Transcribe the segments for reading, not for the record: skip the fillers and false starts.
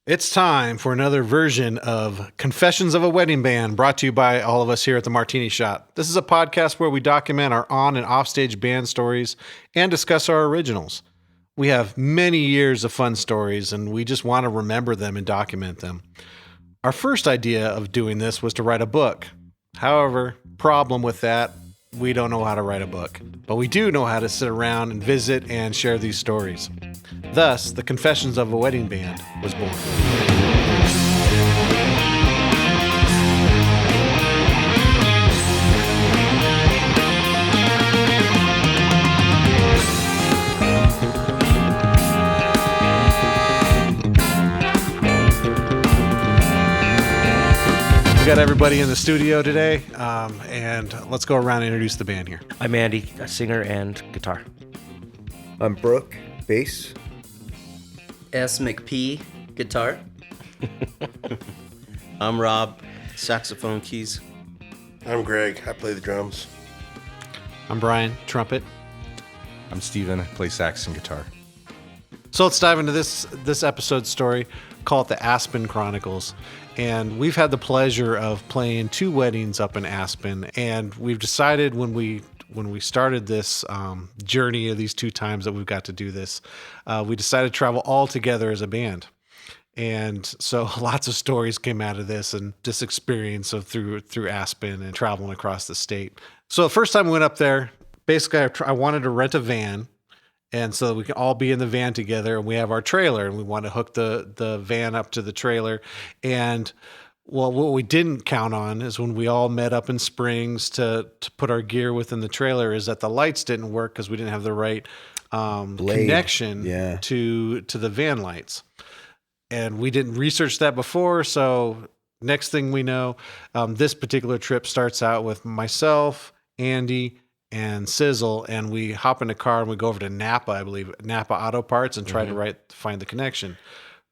It's time for another version of Confessions of a Wedding Band, brought to you by all of us here at the Martini Shot. This is a podcast where we document our on and offstage band stories and discuss our originals. We have many years of fun stories, and we just want to remember them and document them. Our first idea of doing this was to write a book. However, problem with that, we don't know how to write a book. But we do know how to sit around and visit and share these stories. Thus, the Confessions of a Wedding Band was born. We got everybody in the studio today, and let's go around and introduce the band here. I'm Andy, a singer and guitar. I'm Brooke, bass. S. McP, guitar. I'm Rob, saxophone, keys. I'm Greg, I play the drums. I'm Brian, trumpet. I'm Steven, I play sax and guitar. So let's dive into this episode's story. Call it the Aspen Chronicles. And we've had the pleasure of playing 2 weddings up in Aspen. And we've decided when we started this journey of these 2 times that we've got to do this, we decided to travel all together as a band. And so lots of stories came out of this and this experience of through Aspen and traveling across the state. So the first time we went up there, basically I wanted to rent a van. And so we can all be in the van together, and we have our trailer, and we want to hook the van up to the trailer. And well, what we didn't count on is when we all met up in Springs to put our gear within the trailer, is that the lights didn't work because we didn't have the right connection to the van lights. And we didn't research that before. So next thing we know, this particular trip starts out with myself, Andy, and Sizzle, and we hop in a car and we go over to Napa, I believe, Napa Auto Parts, and try to find the connection.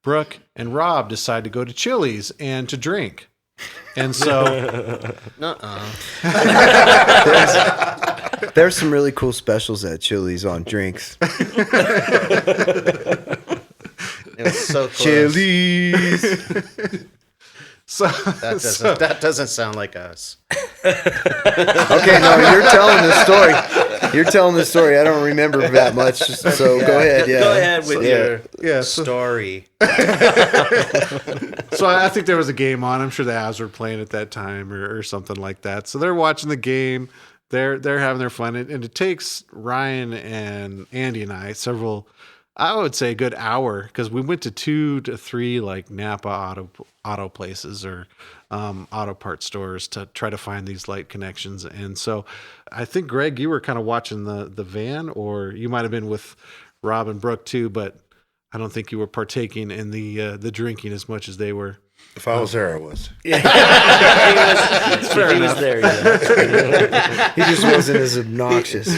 Brooke and Rob decide to go to Chili's and to drink. And so There's some really cool specials at Chili's on drinks. It was so close. Chili's. That doesn't sound like us. Okay, no, you're telling the story. You're telling the story. I don't remember that much, so go ahead. Yeah, Go ahead with your story. So I think there was a game on. I'm sure the Avs were playing at that time or something like that. So they're watching the game. They're having their fun, and it takes Ryan and Andy and I I would say a good hour, because we went to 2 to 3 like Napa auto places or auto part stores to try to find these light connections. And so I think, Greg, you were kind of watching the van, or you might have been with Rob and Brooke too, but I don't think you were partaking in the drinking as much as they were. If I was there, I was. He was there. Yeah. He just wasn't as obnoxious.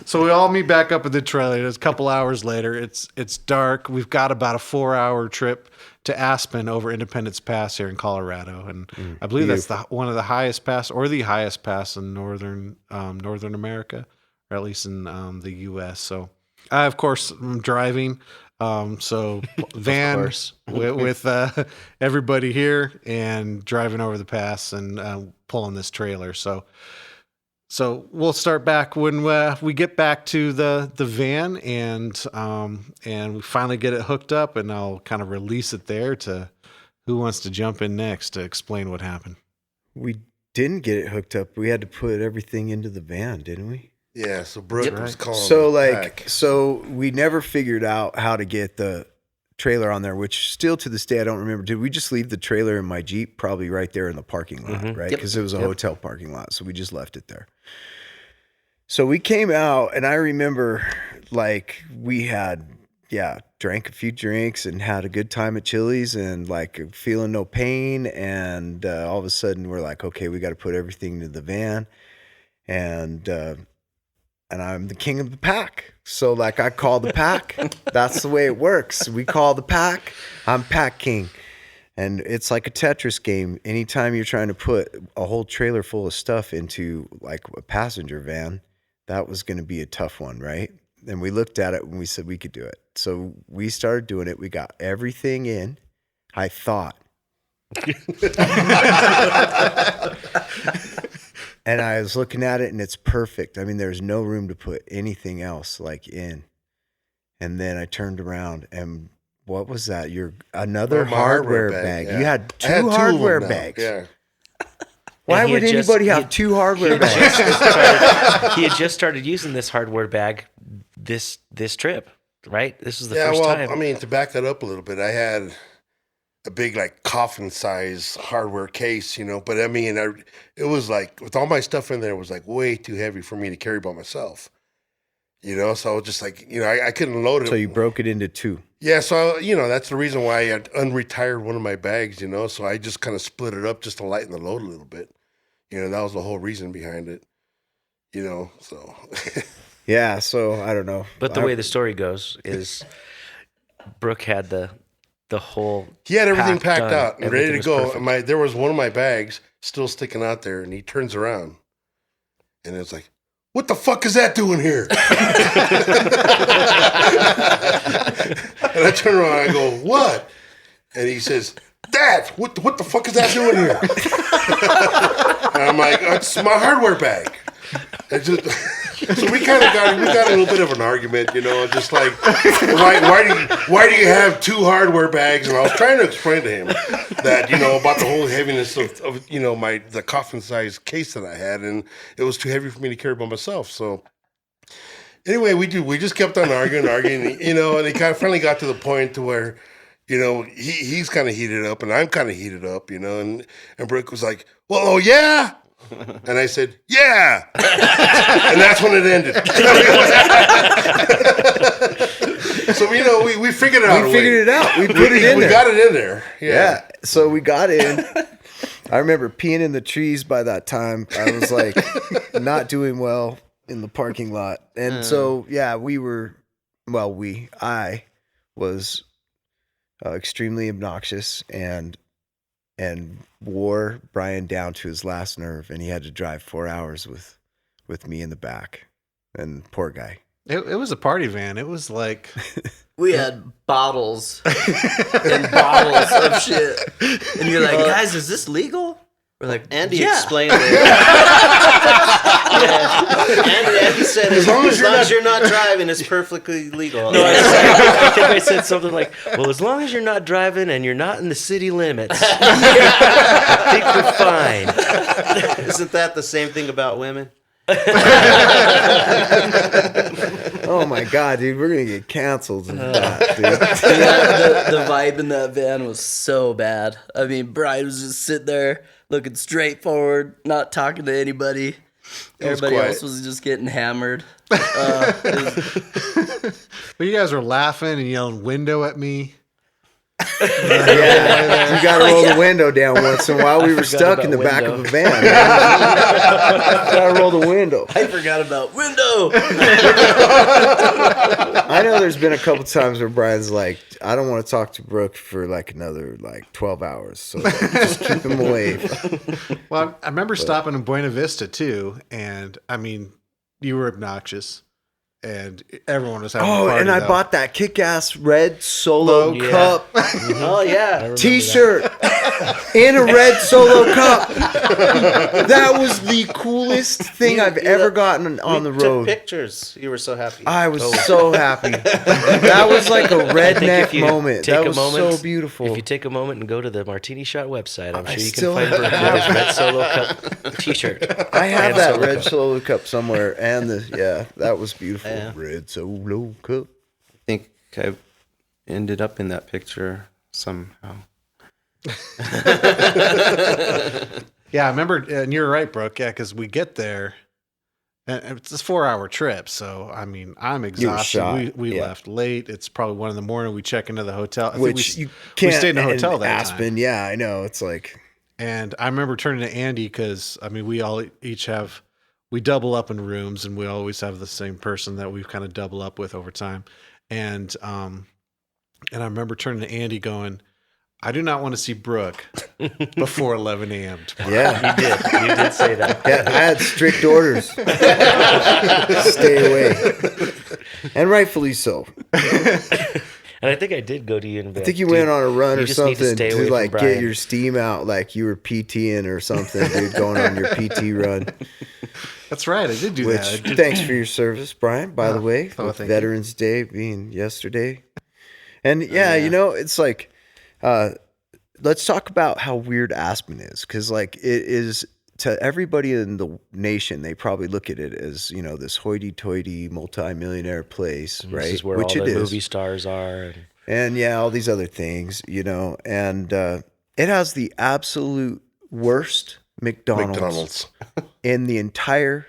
So we all meet back up at the trailer. It's a couple hours later. It's dark. We've got about a 4-hour trip to Aspen over Independence Pass here in Colorado, and I believe that's one of the highest pass, or the highest pass in northern America, or at least in the U.S. So I, of course, am driving. So van with everybody here and driving over the pass and pulling this trailer. So we'll start back when we get back to the van and we finally get it hooked up, and I'll kind of release it there to who wants to jump in next to explain what happened. We didn't get it hooked up. We had to put everything into the van, didn't we? Yeah, so Brooke was calling. So we never figured out how to get the trailer on there, which still to this day I don't remember. Did we just leave the trailer in my Jeep, probably right there in the parking lot, right? Because it was a hotel parking lot, so we just left it there. So we came out, and I remember like we had drank a few drinks and had a good time at Chili's and like feeling no pain, and all of a sudden we're like, okay, we got to put everything into the van, and I'm the king of the pack. So like I call the pack. That's the way it works. We call the pack. I'm pack king. And it's like a Tetris game. Anytime you're trying to put a whole trailer full of stuff into like a passenger van, that was going to be a tough one, right? and we looked at it and we said we could do it. So we started doing it. We got everything in. I thought. And I was looking at it and it's perfect. I mean, there's no room to put anything else like in. And then I turned around and what was that? Another my hardware hardware bag. bag, yeah. You had I had two two of hardware them now, bags. Yeah. Why And he would had anybody just- have two hardware bags? He had just started using this hardware bag this trip, right? This was the Yeah, first well, time. I mean, to back that up a little bit, I had a big like coffin size hardware case, but I mean, it was like with all my stuff in there, it was like way too heavy for me to carry by myself. So I was just like, I couldn't load it. So you broke it into two. Yeah, so that's the reason why I unretired one of my bags, so I just kind of split it up just to lighten the load a little bit. That was the whole reason behind it. So Yeah, so I don't know. But the way the story goes is Brooke had the whole he had everything packed done. out and Everything ready to was go. perfect. And there was one of my bags still sticking out there, and he turns around, and it's like, "What the fuck is that doing here?" And I turn around and I go, "What?" And he says, "Dad, what the fuck is that doing here?" And I'm like, "It's my hardware bag." So we kind of got a little bit of an argument, just like why do you have two hardware bags? And I was trying to explain to him that about the whole heaviness of the coffin size case that I had, and it was too heavy for me to carry by myself. So anyway, we just kept on arguing, and it kind of finally got to the point to where he's kind of heated up and I'm kind of heated up, and Brooke was like, "Well, oh yeah." And I said, "Yeah," and that's when it ended. So we figured it out. We figured it out. We put it in We there. got it in there. Yeah. So we got in. I remember peeing in the trees by that time. I was like not doing well in the parking lot. And so, yeah, I was extremely obnoxious and wore Brian down to his last nerve. And he had to drive 4 hours with me in the back. And poor guy. It was a party van. It was like We had bottles and bottles of shit. And you're like, guys, is this legal? We're like, Andy yeah. explained it. Andy said, as long as you're not driving, it's perfectly legal. No, I think I said something like, "Well, as long as you're not driving and you're not in the city limits, I think we're fine." Isn't that the same thing about women? Oh my God, dude, we're going to get canceled. For that, dude. Yeah, the vibe in that van was so bad. I mean, Brian was just sitting there looking straight forward, not talking to anybody. Everybody quiet. else was just getting hammered. But you guys were laughing and yelling window at me. Yeah, you got to roll the window down once in a while. We were stuck in the about back of window. a van. Got to roll the window. I forgot about window. I know there's been a couple times where Brian's like, I don't want to talk to Brooke for like another 12 hours. So just keep him away. Well, I remember stopping in Buena Vista too, and I mean, you were obnoxious, and everyone was having a Oh, party. and I though. bought that kick-ass red Solo Yeah. cup Oh, yeah. T-shirt in a red Solo cup. That was the coolest thing I've ever gotten on the Took road. pictures. You were so happy. I was so happy. That was like a redneck if you moment. take That a was moment- so beautiful. If you take a moment and go to the Martini Shot website, I'm I sure you can still find have Brooke that. with his red Solo Cup T-shirt. I have And that Solo red Cup. Solo cup somewhere, and that was beautiful. Yeah. Red Solo cup. I think I ended up in that picture somehow. Yeah, I remember, and you're right, Brooke. Yeah, because we get there, and it's a 4-hour trip. So I mean, I'm exhausted. shot, We yeah. left late. It's probably 1 a.m. We check into the hotel. I think Which we, you can't. we stayed in a hotel that Aspen. time. Yeah, I know. It's like And I remember turning to Andy because I mean, we all each have, we double up in rooms, and we always have the same person that we've kind of double up with over time. And I remember turning to Andy going, I do not want to see Brooke before 11 a.m. tomorrow. Yeah. You did say that. Yeah, I had strict orders. Stay away. And rightfully so. And I think I did go to you and be I think like, you "Dude, went on a run you or just need something stay to away from like get Brian." your steam out, like you were PTing or something, dude, going on your PT run. That's right. I did do Which, that. I did- thanks for your service, Brian, by the way, oh, with thank you. Veterans Day being yesterday. And yeah, you know, it's like, let's talk about how weird Aspen is. Cause like it is to everybody in the nation, they probably look at it as, you know, this hoity toity multi-millionaire place, right? This is where Which all it the is. movie stars are. And yeah, all these other things, you know, and it has the absolute worst McDonald's in the entire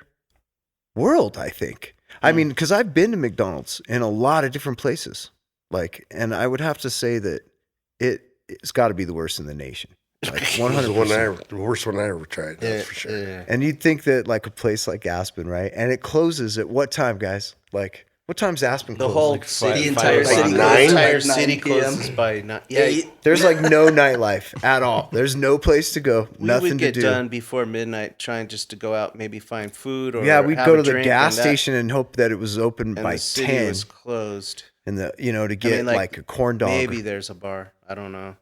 world, I think. I mean, because I've been to McDonald's in a lot of different places, like, and I would have to say that it's got to be the worst in the nation, like 100%. The worst one I ever tried, that's for sure. Yeah. And you'd think that like a place like Aspen, right? And it closes at what time, guys? Like, what time's Aspen The close? whole Like, city, the entire like city, the entire like 9 city p.m. closes by 9. Yeah, 8. there's like no nightlife at all. There's no place to go, we nothing would get to do. done before midnight, trying just to go out, maybe find food or Yeah, we'd have go a to the drink, gas and that- station and hope that it was open and by the city 10 was closed. and to get I mean, like a corn dog. Maybe there's a bar. I don't know.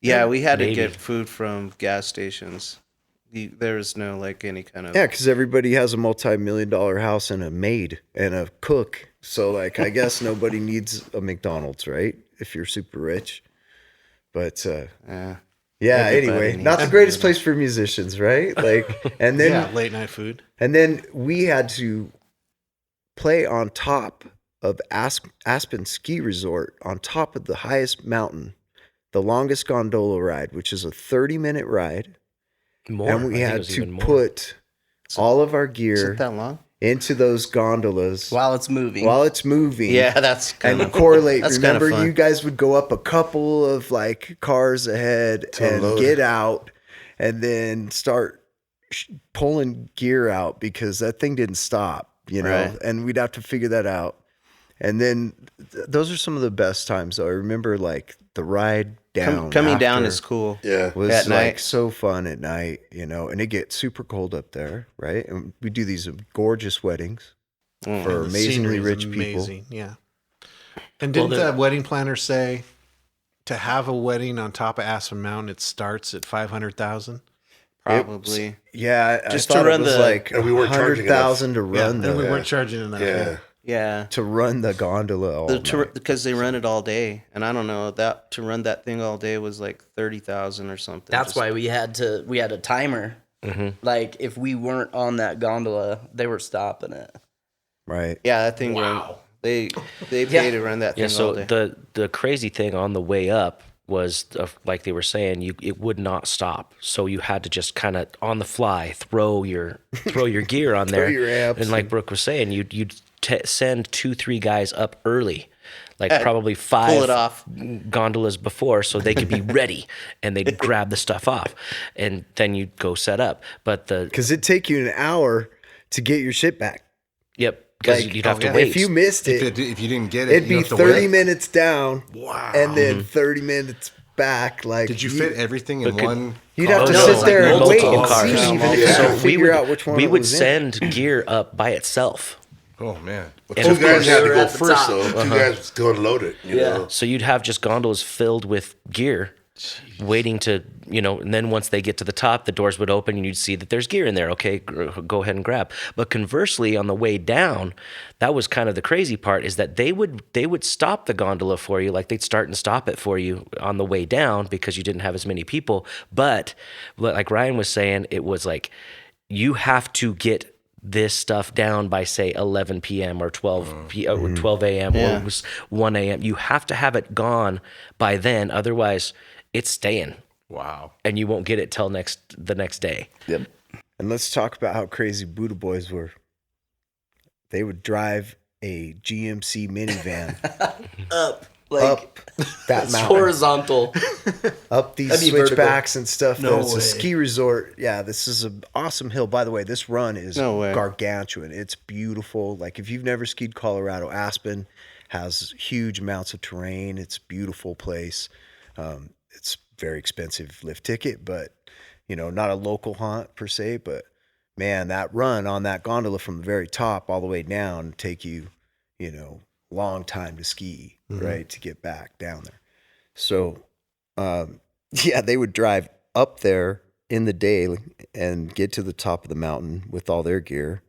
Yeah, we had Maybe. to get food from gas stations. There was no like any kind of Yeah, because everybody has a multi-million-dollar house and a maid and a cook. So like I guess nobody needs a McDonald's, right? If you're super rich. But yeah. yeah, Everybody anyway, needs not the it. greatest place for musicians, right? Like and then yeah, late night food. and then we had to play on top of Aspen Ski Resort, on top of the highest mountain, the longest gondola ride, which is a 30-minute ride. More. And I we think it had was to even more. put all of our Is gear it that long? into those gondolas While it's moving. while it's moving. Yeah, that's kind And of correlate. That's kinda Remember, fun. you guys would go up a couple of like cars ahead and unload. get out and then start pulling gear out because that thing didn't stop, you know, Right. and we'd have to figure that out. And then those are some of the best times. Though. I remember like the ride down. coming down after is cool. Yeah. was at like night. so fun at night, you know, and it gets super cold up there, right? And we do these gorgeous weddings for And the amazingly scenery is rich amazing. Yeah. And didn't Well, that wedding planner say to have a wedding on top of Aspen Mountain, it starts at 500,000? Probably. people. Yeah, Just I to thought run it was the- like And we weren't charging enough. 100,000 to Yeah, run and we the weren't charging enough. Yeah. Yeah. to run the gondola all night. Because they run it all day, and I don't know that to run that thing all day was like 30,000 or something. That's Just- why we had a timer. Like if we weren't on that gondola, they were stopping it. Right. Yeah, that thing. They pay to run that thing Yeah, so all day. the crazy thing on the way up was like they were saying, it would not stop. So you had to just kind of on the fly throw your gear on there. your amps and like and- Brooke was saying, you'd send 2-3 guys up early, like Yeah, probably pull 5 it off. gondolas before, so they could be ready and they'd grab the stuff off, and then you'd go set up. But Because it'd take you an hour to get your shit back. because Like, you'd have to yeah. wait. If you missed If, it, if you didn't get it, it'd you be have to 30 wait. minutes down Wow. and then 30 minutes back. Like, Did you fit everything in one? You'd have to no, sit like there and wait multiple and cars. see, even Yeah. if you So could we figure would out which one we it would was in. send gear up by itself. Oh man. And Two of guys had to They were go at the first, top. though. Two guys was going to load it. You know? So you'd have just gondolas filled with gear, waiting to, and then once they get to the top, the doors would open and you'd see that there's gear in there. Okay, go ahead and grab. But conversely, on the way down, that was kind of the crazy part, is that they would stop the gondola for you, like they'd start and stop it for you on the way down because you didn't have as many people. But like Ryan was saying, it was like you have to get this stuff down by say 11 p.m. or 12 or 12 a.m. or it was 1 a.m. You have to have it gone by then, otherwise it's staying. Wow. And you won't get it till the next day. Yep. And let's talk about how crazy Buddha Boys were. They would drive a GMC minivan Up. Like up that it's mountain, horizontal. up these That'd be vertical. switchbacks and stuff. No It's a way. ski resort. Yeah, this is an awesome hill. By the way, this run is No way. gargantuan. It's beautiful. Like if you've never skied Colorado, Aspen has huge amounts of terrain. It's a beautiful place. It's very expensive lift ticket, but not a local haunt per se, but man, that run on that gondola from the very top all the way down take you, long time to ski, right? To get back down there. So, they would drive up there in the day and get to the top of the mountain with all their gear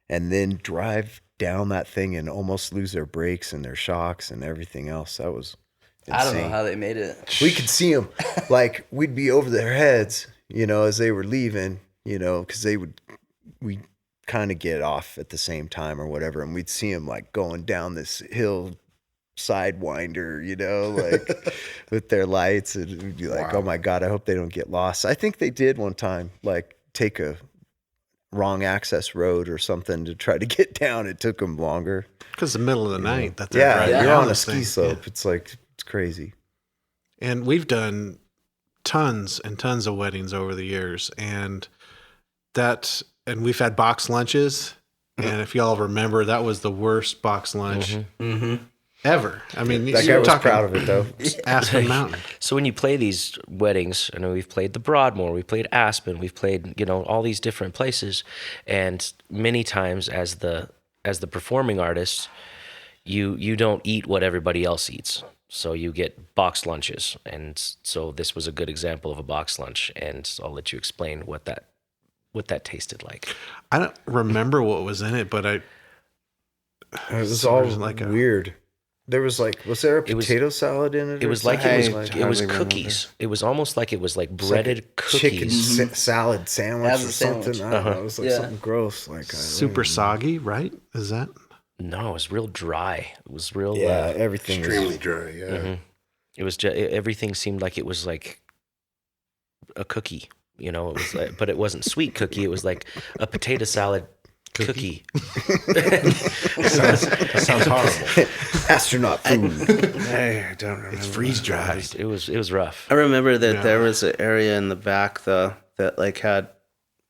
and then drive down that thing and almost lose their brakes and their shocks and everything else. That was insane. I don't know how they made it. We could see them, like we'd be over their heads, as they were leaving, because we kind of get off at the same time or whatever, and we'd see them like going down this hill sidewinder, like with their lights, and we'd be like, oh my God, I hope they don't get lost. I think they did one time, like take a wrong access road or something to try to get down. It took them longer. Because the middle of the night. That You're on a ski slope. Yeah. It's crazy. And we've done tons and tons of weddings over the years, and we've had box lunches. And if y'all remember, that was the worst box lunch ever. I mean, that guy was proud of it though. Aspen Mountain. So when you play these weddings, I know we've played the Broadmoor, we played Aspen, we've played, all these different places, and many times as the performing artist, you don't eat what everybody else eats. So you get box lunches, and so this was a good example of a box lunch, and I'll let you explain what that tasted like. I don't remember what was in it, but it was all like weird. There was there a potato salad in it? It was like it was cookies. It was almost like it was like breaded like cookies. Chicken salad sandwich or something. I don't know. It was like something gross. Like super soggy, right? Is that? No, it was real dry. It was real. Everything extremely dry. Yeah. Mm-hmm. It was just, everything seemed like it was like a cookie. It was like, but it wasn't sweet cookie. It was like a potato salad cookie. That sounds horrible. Astronaut food. I don't remember. It's freeze dried. It was rough. I remember that there was an area in the back though that like had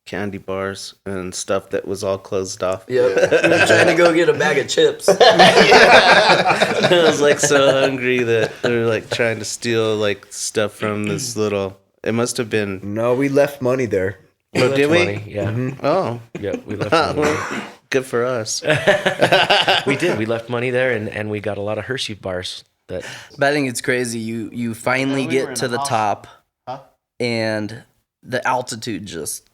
candy bars and stuff that was all closed off. Yep. We were trying to go get a bag of chips. I was like so hungry that they were like trying to steal like stuff from this little. It must have been. No, we left money there. Oh, did we? Money, yeah. Mm-hmm. Oh, Yeah, we left money. good for us. We did. We left money there, and we got a lot of Hershey bars. But I think it's crazy. You finally get to the top, and the altitude just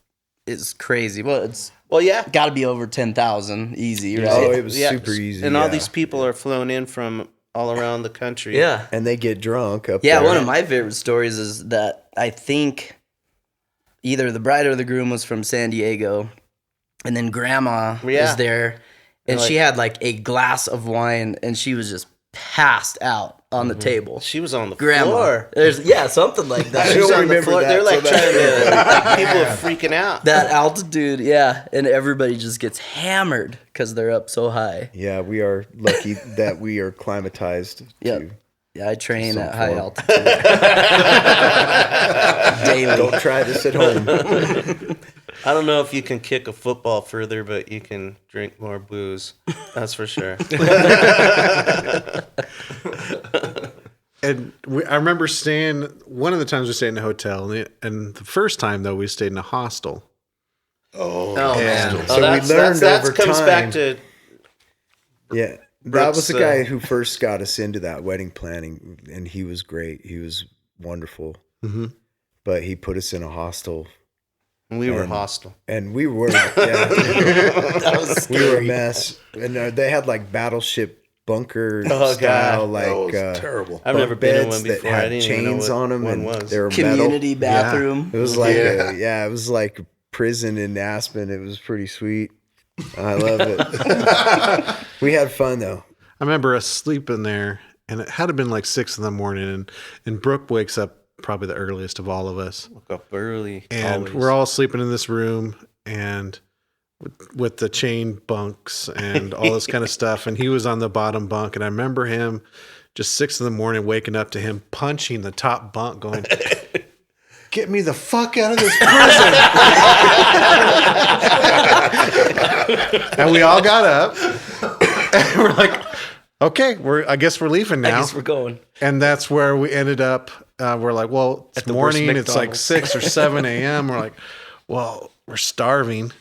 is crazy. Well, yeah, got to be over 10,000 easy, right? Oh, it was super easy. And all these people are flown in from all around the country. Yeah, and they get drunk up there. Yeah, one of my favorite stories is that I think either the bride or the groom was from San Diego, and then grandma was there, and she had like a glass of wine, and she was just passed out on the table. She was on the Grandma. floor. There's something like that. She was on the remember floor. that, They're like so trying to. People are freaking out. That altitude, and everybody just gets hammered because they're up so high. Yeah, we are lucky that we are climatized. Yep. Yeah, I train some at high form. altitude daily. Don't try this at home. I don't know if you can kick a football further, but you can drink more booze. That's for sure. And I remember staying, one of the times we stayed in a hotel, and the first time, though, we stayed in a hostel. Oh, man. So we learned over comes time. back to Yeah, that Brooks, was the guy who first got us into that wedding planning, and he was great. He was wonderful. Mm-hmm. But he put us in a hostel, we were hostile. and we were That was scary. we were a mess. And they had like battleship bunker Oh, style, God. like that was terrible. I've never been in beds one before. that had I didn't even know chains what on them, one and was. they were metal. Community bathroom. It was like it was like prison in Aspen. It was pretty sweet. I love it. We had fun though. I remember us sleeping there, and it had to been like 6 a.m, and Brooke wakes up probably the earliest of all of us. Woke up early. And always. we're all sleeping in this room, and with the chain bunks and all this kind of stuff. And he was on the bottom bunk, and I remember him just 6 a.m, waking up to him punching the top bunk, going, "Get me the fuck out of this prison!" And we all got up, and we're like, okay, I guess we're leaving now. I guess we're going. And that's where we ended up. We're like, well, it's the worst morning. It's like McDonald's. 6 or 7 a.m. We're like, well, we're starving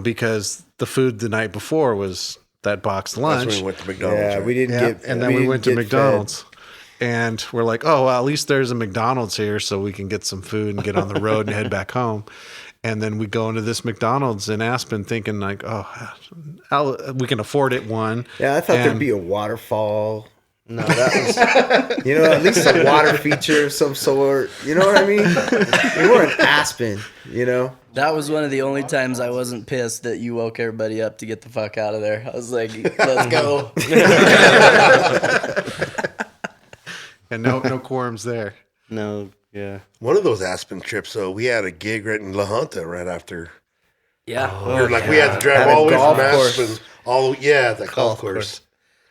because the food the night before was that boxed That's lunch. when we went to McDonald's. Yeah, right? we didn't Yeah, get. and then we went to didn't get McDonald's. And we're like, oh, well, at least there's a McDonald's here so we can get some food and get on the road and head back home. And then we go into this McDonald's in Aspen thinking like, oh, we can afford it, one. fed. Yeah, I thought there'd And- be a waterfall. No, that was At least a water feature of some sort. You know what I mean? We were in Aspen. That was one of the only times I wasn't pissed that you woke everybody up to get the fuck out of there. I was like, let's go. And no quorums there. no, yeah. One of those Aspen trips, though, we had a gig right in La Junta right after. Yeah. We were like, we had to drive At a all the way golf from course. Aspen. At the golf course.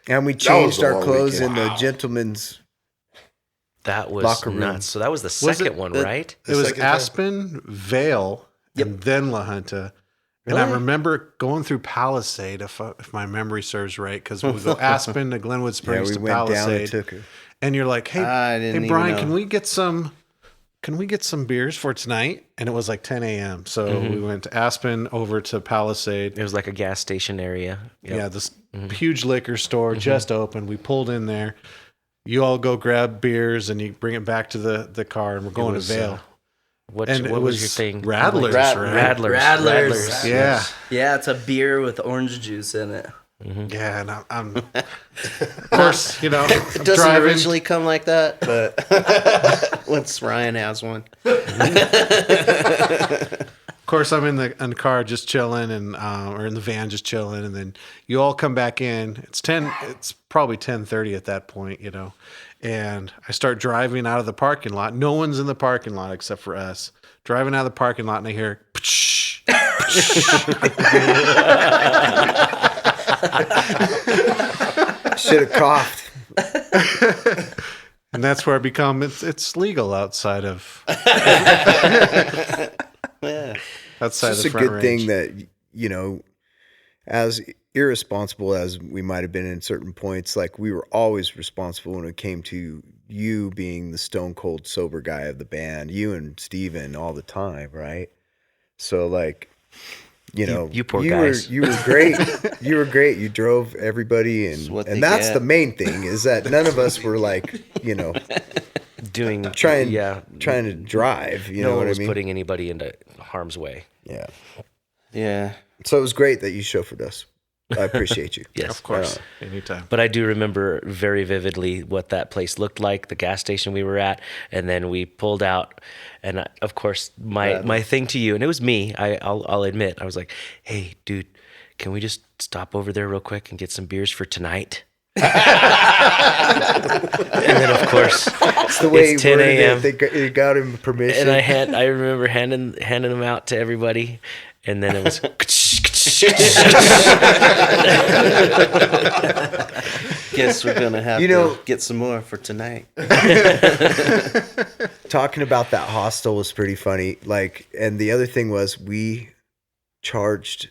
And we was changed a our long clothes weekend. in the gentleman's. That was Locker room. nuts. So that was the it second one, right? It was second time? Aspen, Vale, and then La Junta. And I remember going through Palisade, if my memory serves right, because we go Aspen to Glenwood Yeah, Springs we to went down and Palisade. took her. And you're like, hey, I didn't even Brian, know. can we get some beers for tonight? And it was like 10 a.m. So we went to Aspen over to Palisade. It was like a gas station area. Yep. Yeah, this huge liquor store just opened. We pulled in there. You all go grab beers and you bring it back to the car, and we're going to Vale. What And it was was your thing? Rattlers, Rat- right? Rattlers. Yeah. Yeah, it's a beer with orange juice in it. Yeah, and I'm of course, It I'm doesn't driving. originally come like that, but once Ryan has one. Of course, I'm in the car just chilling, and or in the van just chilling, and then you all come back in. It's probably 10:30 at that point, and I start driving out of the parking lot. No one's in the parking lot except for us. Driving out of the parking lot, and I hear, "Psh, Should have coughed. and that's where I become. It's legal outside of outside It's the just a front good range. thing that, as irresponsible as we might have been in certain points, like we were always responsible when it came to you being the stone cold sober guy of the band, you and Steven all the time, right? So like, You poor you guys. were great. You were great. You drove everybody, and what they that's get. the main thing, is that none of us were like, Doing trying yeah. to drive. You No know one what I was mean? putting anybody into harm's way. Yeah. Yeah. So it was great that you chauffeured us. I appreciate you. Yes, Of course, anytime. But I do remember very vividly what that place looked like, the gas station we were at, and then we pulled out. And of course, my thing to you, and it was me, I'll admit, I was like, hey, dude, can we just stop over there real quick and get some beers for tonight? And then, of course, It's the way it's he 10 worded it. a.m. They got him permission. And I remember handing them out to everybody, and then it was. Guess we're gonna have to get some more for tonight. Talking about that hostel was pretty funny. Like, and the other thing was we charged,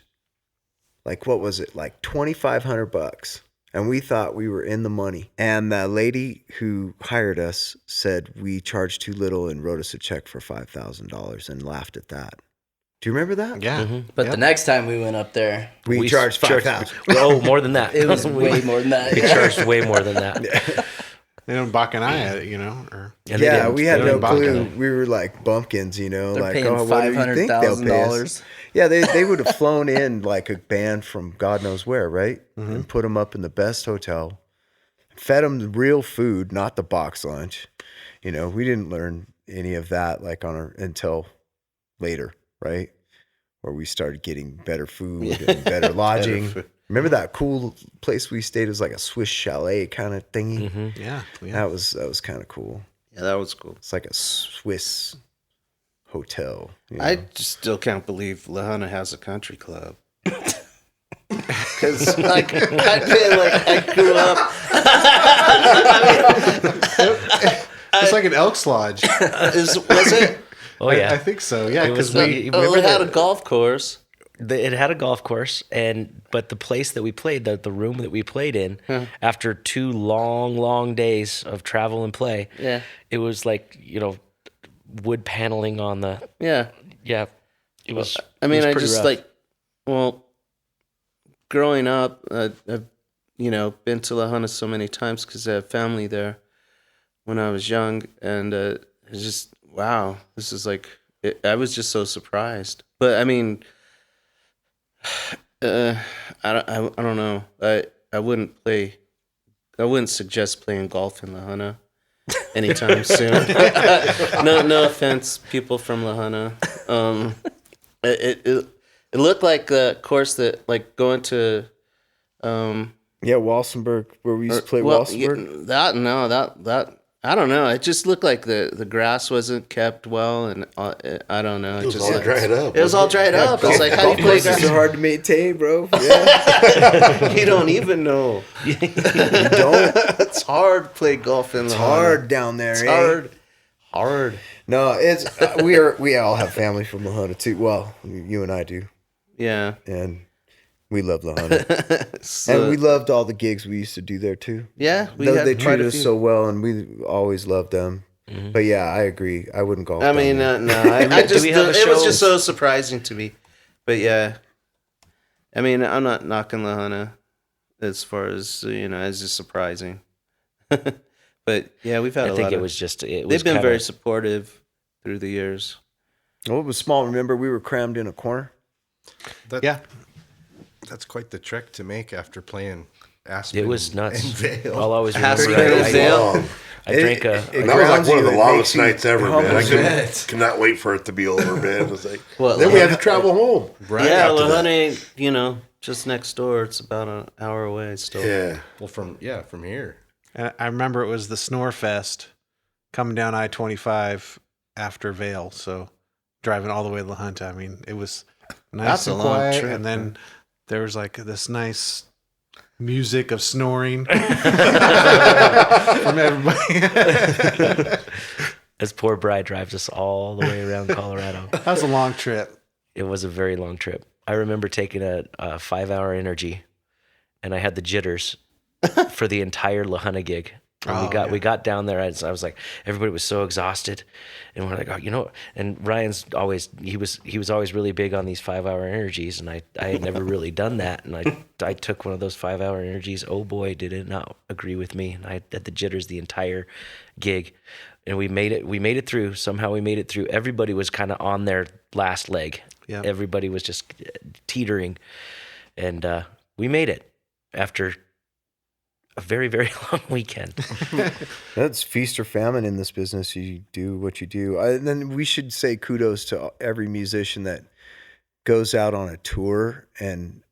like, what was it? Like $2,500. And we thought we were in the money. And the lady who hired us said we charged too little and wrote us a check for $5,000 and laughed at that. Do you remember that? Yeah. But the next time we went up there, We charged $5,000. Oh, more than that. it was way more than that. We charged way more than that. They don't buck an eye at it, or And they Yeah, didn't. we had They no didn't buck clue. it. We were like bumpkins, They're like, paying oh, what do you think they'll pay us? $500,000. Yeah, they would have flown in like a band from God knows where, right? And put them up in the best hotel, fed them real food, not the box lunch. We didn't learn any of that like until later, right? Where we started getting better food and better lodging. Remember that cool place we stayed? It was like a Swiss chalet kind of thingy. yeah. That was kind of cool. Yeah, that was cool. It's like a Swiss hotel. I just still can't believe La Junta has a country club. Because I feel like I grew up. It's like an Elks Lodge. Was it? Oh, yeah. I think so. Yeah, It was because we- Oh, remember it had a that- golf course. It had a golf course, but the place that we played, the room that we played in, after 2 long days of travel and play, it was like, wood paneling on the it was. I mean, it was I pretty just rough. growing up, I've been to La Junta so many times because I have family there when I was young, and it's just wow, this is like I was just so surprised. But I mean. I don't know. I wouldn't suggest playing golf in La Junta anytime soon. No offense, people from La Junta. It looked like the course that like going to Walsenburg, where we used to play Walsenburg. That I don't know. It just looked like the grass wasn't kept well, and I don't know. It was just all dried up. It was all dried up. It's like, how do you play Golf grass? are hard to maintain, bro. Yeah. You don't even know. You don't. It's hard to play golf in La It's Junta. hard down there. It's hard. No, it's we all have family from La Junta too. Well, you and I do, Yeah. and we love La Junta. So, And we loved all the gigs we used to do there too. yeah, we Though had they quite treated a us few. so well, and we always loved them. But yeah, I agree. I wouldn't golf. I mean, down no, I just we have a it was show? just so surprising to me. But yeah, I mean, I'm not knocking La Junta as far as it's just surprising. But yeah, we've had I a think lot it of. was just. It was They've been kinda- very supportive through the years. there. Well, it was small. Remember, we were crammed in a corner. That's quite the trek to make after playing Aspen. It was nuts. And Vail. I'll always Aspen remember. and Vail. Long. I drank a. It That was like grounds one of you. the It longest makes you nights ever, man. I humble. cannot wait for it to be over, man. It was like, What, then we had to travel home. Right Yeah, after La that. Junta, just next door. It's about an hour away still. Yeah. Well, from here. And I remember it was the Snore Fest coming down I-25 after Vail. So driving all the way to La Junta. I mean, it was nice That's a and long quiet. trip, And then there was like this nice music of snoring from everybody. As poor Bri drives us all the way around Colorado. That was a long trip. It was a very long trip. I remember taking a 5-hour energy, and I had the jitters for the entire La Junta gig. And we got down there. I was like, everybody was so exhausted, and we're like, And Ryan's always he was always really big on these 5-hour energies, and I had never really done that, and I took one of those 5-hour energies. Oh boy, did it not agree with me, and I had the jitters the entire gig, and we made it through. Somehow we made it through. Everybody was kind of on their last leg. Yep. Everybody was just teetering, and we made it after a very, very long weekend. That's feast or famine in this business. You do what you do. And then we should say kudos to every musician that goes out on a tour and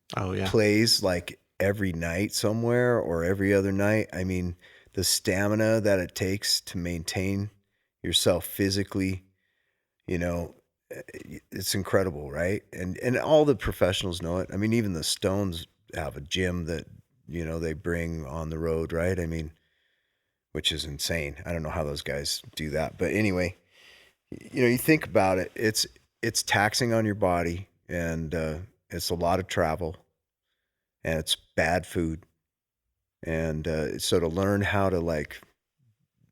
plays like every night somewhere or every other night. I mean, the stamina that it takes to maintain yourself physically, it's incredible, right? And all the professionals know it. I mean, even the Stones have a gym that they bring on the road, right? I mean, which is insane. I don't know how those guys do that. But anyway, you think about it, it's taxing on your body, and it's a lot of travel, and it's bad food. And so to learn how to like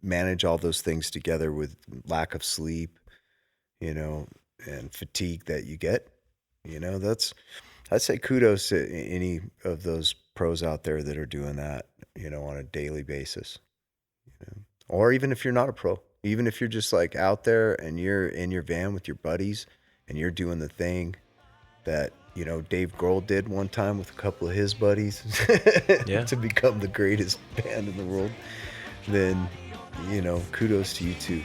manage all those things together with lack of sleep, and fatigue that you get, I'd say kudos to any of those pros out there that are doing that, on a daily basis. Or even if you're not a pro, even if you're just like out there and you're in your van with your buddies and you're doing the thing that, Dave Grohl did one time with a couple of his buddies to become the greatest band in the world, then, kudos to you too.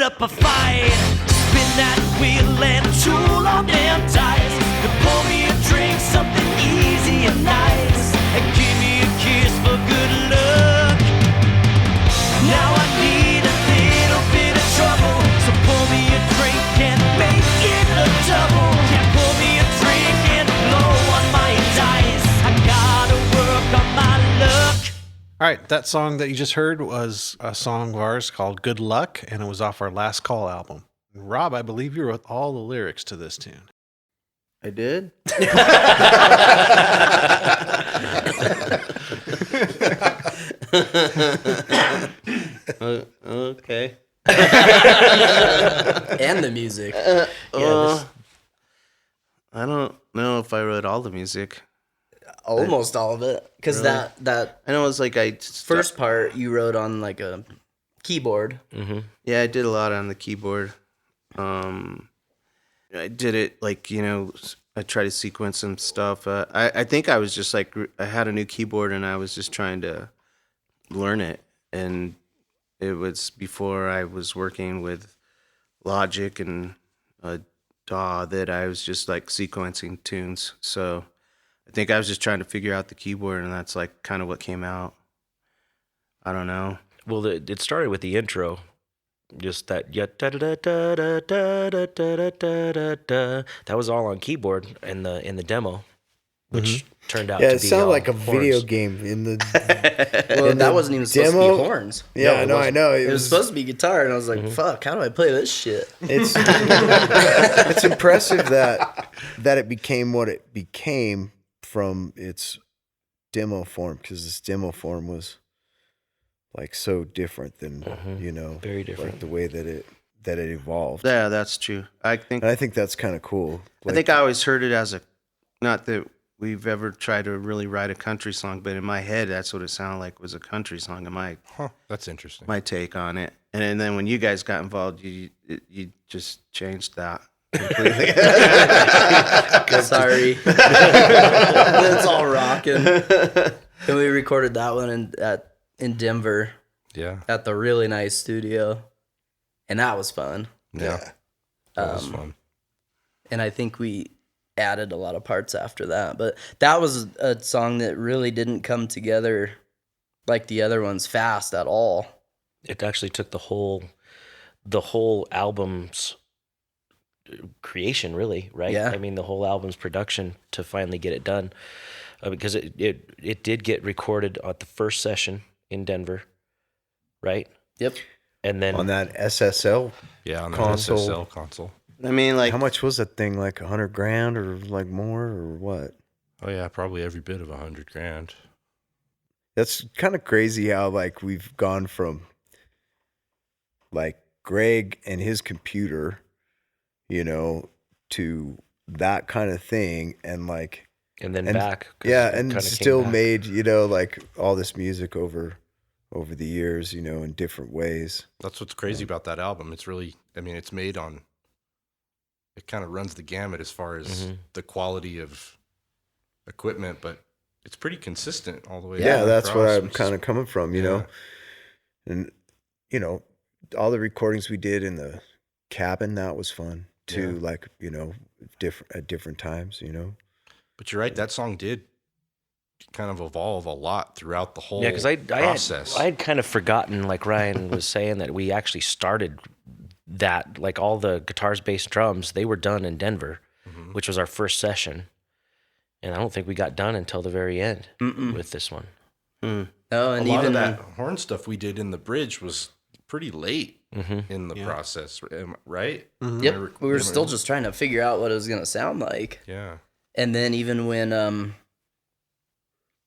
up a fight. Spin that wheel and tool on them tires. Pour me a drink, something easy and nice, and give me a kiss for good luck. Now I need a little bit of trouble, so pour me a drink and make it a double. Yeah, pour me a drink and blow on my dice. I gotta work on my luck. All right, that song that you just heard was a song of ours called Good Luck, and it was off our Last Call album. Rob, I believe you wrote all the lyrics to this tune. I did. Okay. And the music. I don't know if I wrote all the music. Almost all of it. Because Really? that I know it was like first part you wrote on like a keyboard. Yeah, I did a lot on the keyboard. I did it like, I tried to sequence some stuff. I think I was just like, I had a new keyboard and I was just trying to learn it. And it was before I was working with Logic and DAW that I was just like sequencing tunes. So I think I was just trying to figure out the keyboard, and that's like kind of what came out. I don't know. Well, it started with the intro, just that da da da da da da da da da da da. That was all on keyboard in the demo, which turned out to be it sounded like a horns. video game in the. Well, in that the wasn't even supposed to demo? be horns. Yeah, No, it I know. It was supposed to be guitar, and I was like, fuck, how do I play this shit? It's it's impressive that it became what it became from its demo form, because this demo form was like so different than Very different. like the way that it evolved. Yeah, that's true. I think And I think that's kind of cool. I think I always heard it as not that we've ever tried to really write a country song, but in my head, that's what it sounded like, was a country song. And That's interesting. my take on it. And then when you guys got involved, you just changed that completely. Sorry. It's all rocking. And we recorded that one in Denver Yeah. at the really nice studio. And that was fun. Yeah. That was fun. And I think we added a lot of parts after that. But that was a song that really didn't come together like the other ones fast at all. It actually took the whole album's creation, really, right? Yeah. I mean, the whole album's production to finally get it done, because it did get recorded at the first session in Denver, right? Yep. And then on that SSL. Yeah, on the console. SSL console. I mean, like, How much was that thing? Like $100,000 or like more or what? Oh yeah, probably every bit of $100,000. That's kind of crazy how like we've gone from like Greg and his computer, to that kind of thing, and like and back. 'Cause yeah, it and kinda came still back. made like all this music over the years, in different ways. That's what's crazy about that album. It's really, it's made on. It kind of runs the gamut as far as the quality of equipment, but it's pretty consistent all the way. Yeah, that's across, where I'm which is- kind of coming from, Yeah. and all the recordings we did in the cabin, that was fun too. Yeah. Like different at different times, But you're right. That song did kind of evolve a lot throughout the whole Yeah, because process. I had kind of forgotten, like Ryan was saying, that we actually started that, like all the guitars, bass, drums, they were done in Denver, which was our first session. And I don't think we got done until the very end with this one. Oh, a and lot even of that horn stuff we did in the bridge was pretty late in the Yeah. process, right? Yep, we were still just trying to figure out what it was gonna sound like. Yeah. And then even when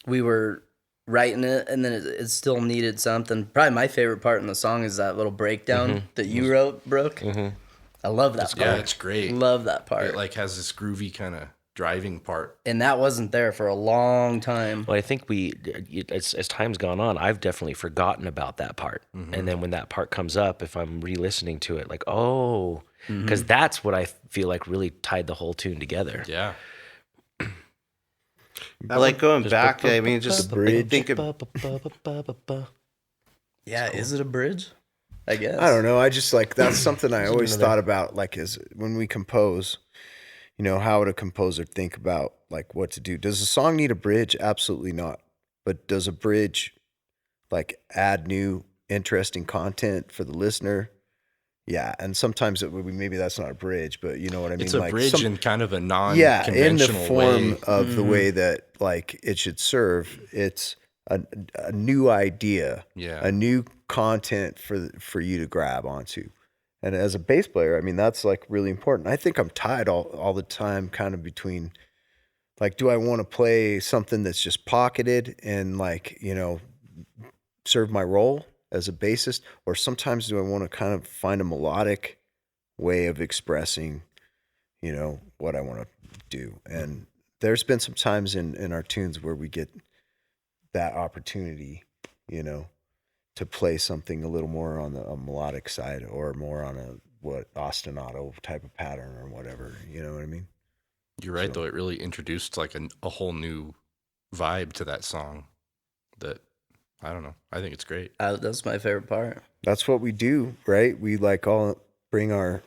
we were writing it, and then it still needed something. Probably my favorite part in the song is that little breakdown that you wrote, Brooke. I love that part. Yeah, it's great. Love that part. It like has this groovy kind of driving part. And that wasn't there for a long time. Well, I think as time's gone on, I've definitely forgotten about that part. And then when that part comes up, if I'm re-listening to it, like, oh, because that's what I feel like really tied the whole tune together. Yeah. like going back, I mean, just The bridge. think of, Yeah, is it a bridge? I guess. I don't know. I just like, that's something I always thought about, like, is when we compose, you know, how would a composer think about like what to do? Does a song need a bridge? Absolutely not. But does a bridge like add new interesting content for the listener? Yeah, and sometimes it would be, maybe that's not a bridge, but you know what I mean. It's a like bridge in kind of a non-conventional in the form way. of the way that like it should serve. It's a new idea, a new content for you to grab onto. And as a bass player, I mean, that's like really important. I think I'm tied all the time, kind of between like, do I want to play something that's just pocketed and like, you know, serve my role as a bassist, or sometimes do I want to kind of find a melodic way of expressing, you know, what I want to do? And there's been some times in our tunes where we get that opportunity, you know, to play something a little more on a melodic side or more on a ostinato type of pattern or whatever, you know what I mean? You're right, though. It really introduced like a whole new vibe to that song that, I don't know. I think it's great. That's my favorite part. That's what we do, right? We like all bring our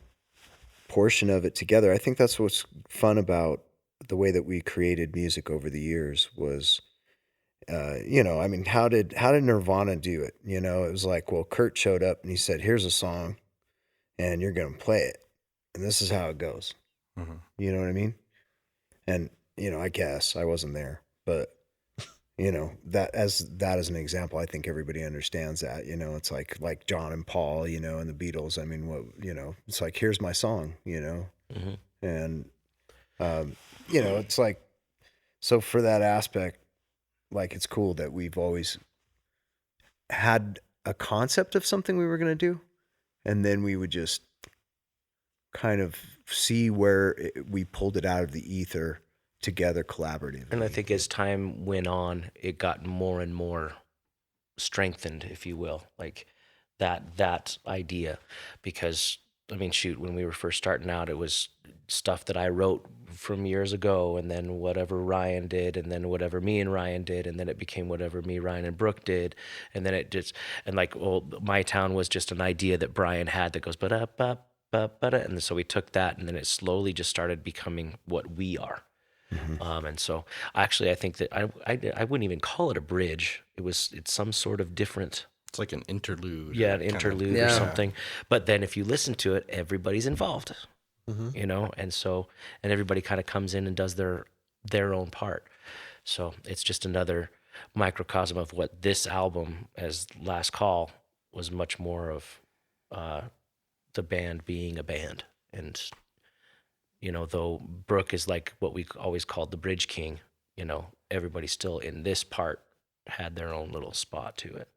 portion of it together. I think that's what's fun about the way that we created music over the years was, you know, I mean, how did Nirvana do it? You know, it was like, well, Kurt showed up and he said, here's a song and you're going to play it. And this is how it goes. Mm-hmm. You know what I mean? And, you know, I guess I wasn't there, but you know, that as an example, I think everybody understands that, you know, it's like John and Paul, you know, and the Beatles. I mean, what, you know, it's like, here's my song, you know, and, you know, it's like, so for that aspect, like, it's cool that we've always had a concept of something we were going to do. And then we would just kind of see where we pulled it out of the ether together collaboratively. And I think as time went on, it got more and more strengthened, if you will, like that idea. Because, I mean, shoot, when we were first starting out, it was stuff that I wrote from years ago, and then whatever Ryan did, and then whatever me and Ryan did, and then it became whatever me, Ryan, and Brooke did, and then it just, and like, well, My Town was just an idea that Brian had that goes, ba-da-ba, ba-da, and so we took that, and then it slowly just started becoming what we are. And so actually I think that I wouldn't even call it a bridge. It's some sort of different. It's like an interlude. Yeah, an interlude or something. But then if you listen to it, everybody's involved, you know? And so, and everybody kind of comes in and does their own part. So it's just another microcosm of what this album, as Last Call, was much more of the band being a band. And you know, though Brooke is like what we always called the Bridge King, you know, everybody still in this part had their own little spot to it.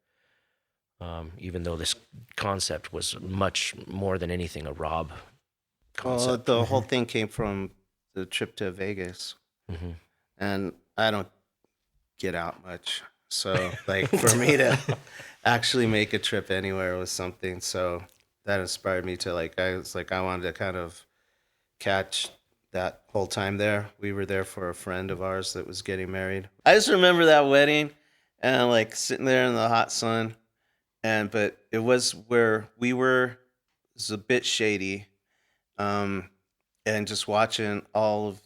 Even though this concept was much more than anything a Rob concept. Well, the whole thing came from the trip to Vegas. And I don't get out much. So, like, for me to actually make a trip anywhere was something. So that inspired me to, like, I wanted to kind of catch that whole time there. We were there for a friend of ours that was getting married. I just remember that wedding and like sitting there in the hot sun, but it was where we were. It was a bit shady, and just watching all of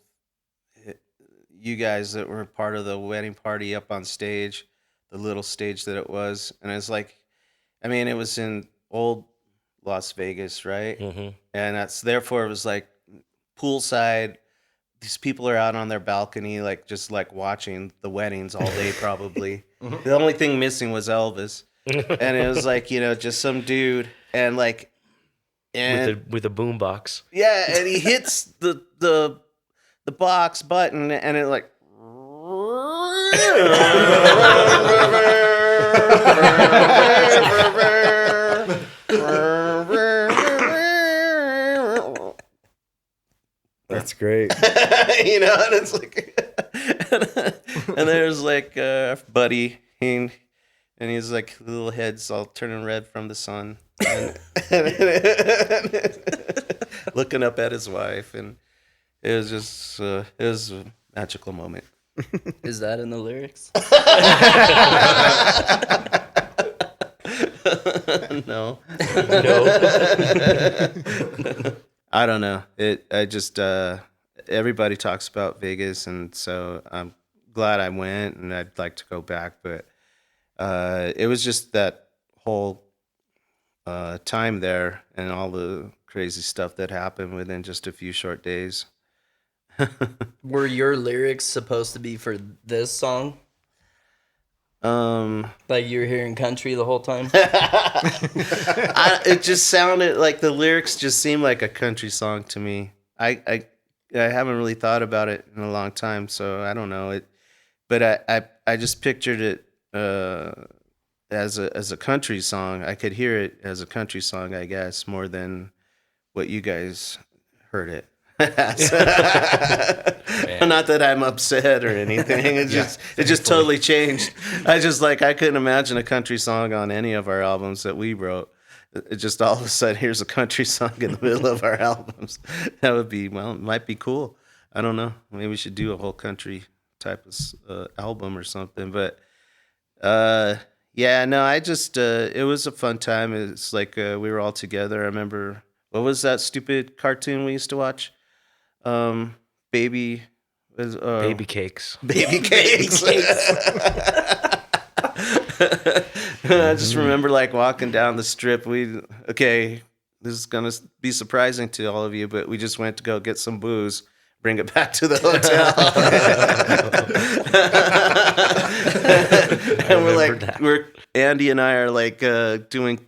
you guys that were part of the wedding party up on stage, the little stage that it was, and it's like, I mean, it was in old Las Vegas, right? And that's therefore it was like poolside. These people are out on their balcony, like just like watching the weddings all day, probably. The only thing missing was Elvis, and it was like, you know, just some dude, and like, and with a boom box. Yeah, and he hits the box button, and it like. That's great. You know, and it's like, and there's like Buddy, and he's like little heads all turning red from the sun, and looking up at his wife, and it was just it was a magical moment. Is that in the lyrics? No. No. I don't know. I just everybody talks about Vegas, and so I'm glad I went, and I'd like to go back. But it was just that whole time there, and all the crazy stuff that happened within just a few short days. Were your lyrics supposed to be for this song? Like you were hearing country the whole time? It just sounded like the lyrics just seemed like a country song to me. I haven't really thought about it in a long time, so I don't know it. But I just pictured it as a country song. I could hear it as a country song, I guess, more than what you guys heard it. Not that I'm upset or anything. It just totally changed. I couldn't imagine a country song on any of our albums that we wrote. It just all of a sudden, here's a country song in the middle of our albums. That would be, well, it might be cool. I don't know. Maybe we should do a whole country type of album or something. But yeah, no, I just it was a fun time. It's like we were all together. I remember, what was that stupid cartoon we used to watch? Baby Cakes. Baby Cakes. I just remember like walking down the strip. This is gonna be surprising to all of you, but we just went to go get some booze, bring it back to the hotel. And Andy and I are like doing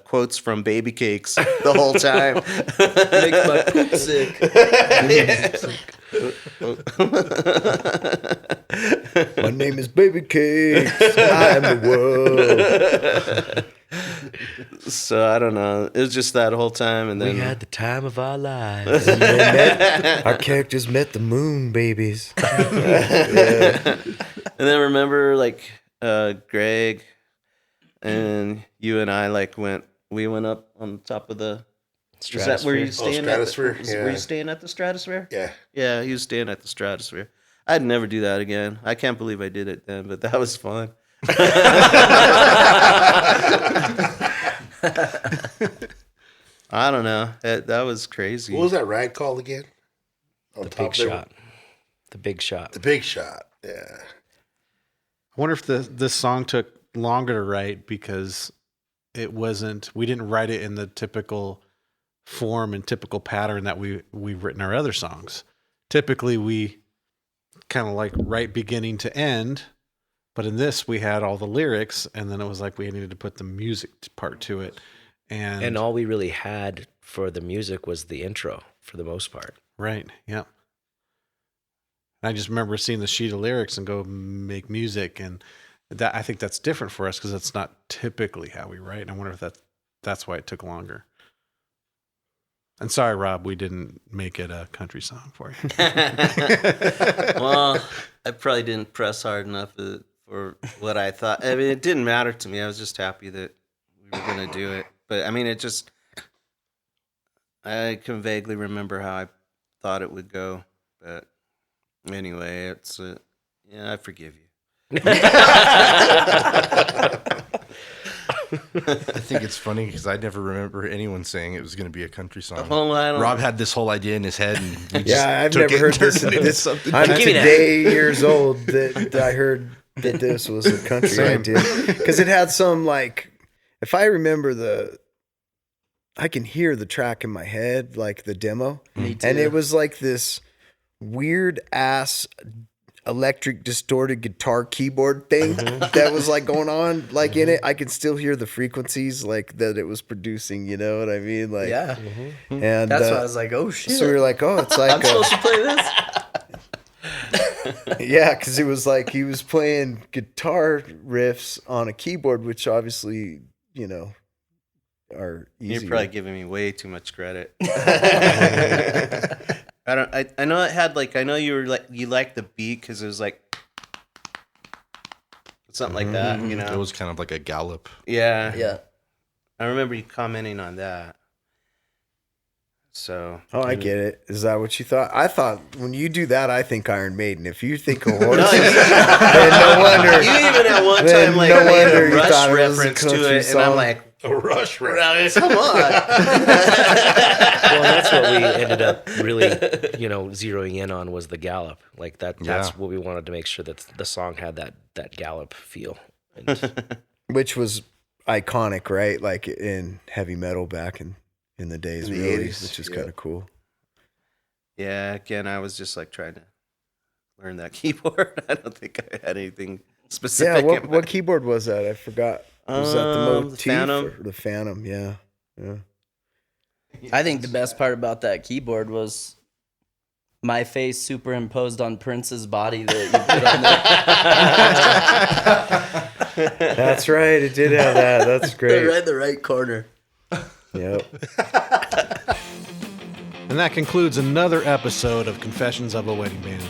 quotes from Baby Cakes the whole time. Makes my poop sick. My name is Baby Cakes. I'm the world. So I don't know. It was just that whole time, and then We had the time of our lives. Our characters met the moon babies. Yeah. And then remember, like Greg and you and I we went up on top of the. Is that where you staying? Stratosphere. Were you staying at the Stratosphere? Yeah. Yeah, he was staying at the Stratosphere. I'd never do that again. I can't believe I did it then, but that was fun. I don't know. That was crazy. What was that ride called again? The Big Shot. The Big Shot. The Big Shot. Yeah. I wonder if this song took longer to write because we didn't write it in the typical form and typical pattern that we've written our other songs. Typically we kind of like write beginning to end, but in this we had all the lyrics, and then it was like we needed to put the music part to it. And all we really had for the music was the intro for the most part. Right. Yeah. I just remember seeing the sheet of lyrics and go make music, and that I think that's different for us because that's not typically how we write. And I wonder if that's why it took longer. And sorry, Rob, we didn't make it a country song for you. Well, I probably didn't press hard enough for what I thought. I mean, it didn't matter to me. I was just happy that we were going to do it. But I mean, I can vaguely remember how I thought it would go. But anyway, I forgive you. I think it's funny because I never remember anyone saying it was going to be a country song. Well, Rob had this whole idea in his head, and we just I've took never it heard and turned this. it into something. I'm Give me that. today years old that I heard that this was a country idea because it had some like, if I remember I can hear the track in my head, like the demo, Me too. and it was like this weird ass electric distorted guitar keyboard thing that was like going on like in it. I can still hear the frequencies like that it was producing, you know what I mean? Like, Yeah. and That's why I was like, oh shit. so we were like, oh, it's like I'm supposed to play this? yeah, because it was like he was playing guitar riffs on a keyboard, which obviously, you know, are easier. You're probably giving me way too much credit. I know it had like, I know you liked the beat because it was like something like that, you know. It was kind of like a gallop. Yeah. Yeah. I remember you commenting on that. So. Oh, I get it. Is that what you thought? I thought when you do that, I think Iron Maiden. If you think of horses, then no wonder. You even at one then time like no made wonder a you Rush thought it was a reference to country it, and I'm song. like, A Rush reference. come on. Well, that's what we ended up really, zeroing in on was the gallop. Like that's what we wanted to make sure that the song had that gallop feel. And Which was iconic, right? Like in heavy metal back in the days, In the really, 80s, which is yeah. kind of cool. Yeah, again, I was just like trying to learn that keyboard. I don't think I had anything specific. Yeah, what keyboard was that? I forgot. Was that the Motif? Phantom. Or the Phantom, yeah. I think the best part about that keyboard was my face superimposed on Prince's body that you put on there. That's right. It did have that. That's great. Right in the right corner. Yep. And that concludes another episode of Confessions of a Wedding Band.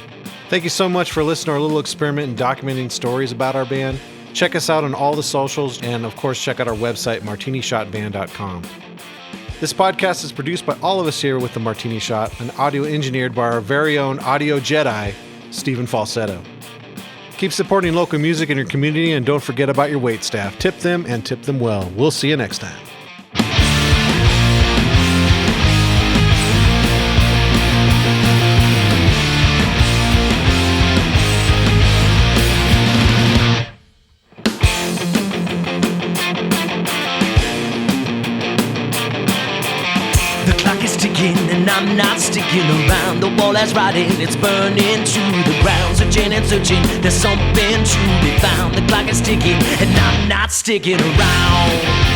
Thank you so much for listening to our little experiment in documenting stories about our band. Check us out on all the socials, and of course, check out our website, martinishotband.com. This podcast is produced by all of us here with the Martini Shot and audio engineered by our very own audio Jedi, Stephen Falsetto. Keep supporting local music in your community, and don't forget about your wait staff. Tip them and tip them well. We'll see you next time. And I'm not sticking around. The wall has rotted, it's burning to the ground. Searching and searching, there's something to be found. The clock is ticking, and I'm not sticking around.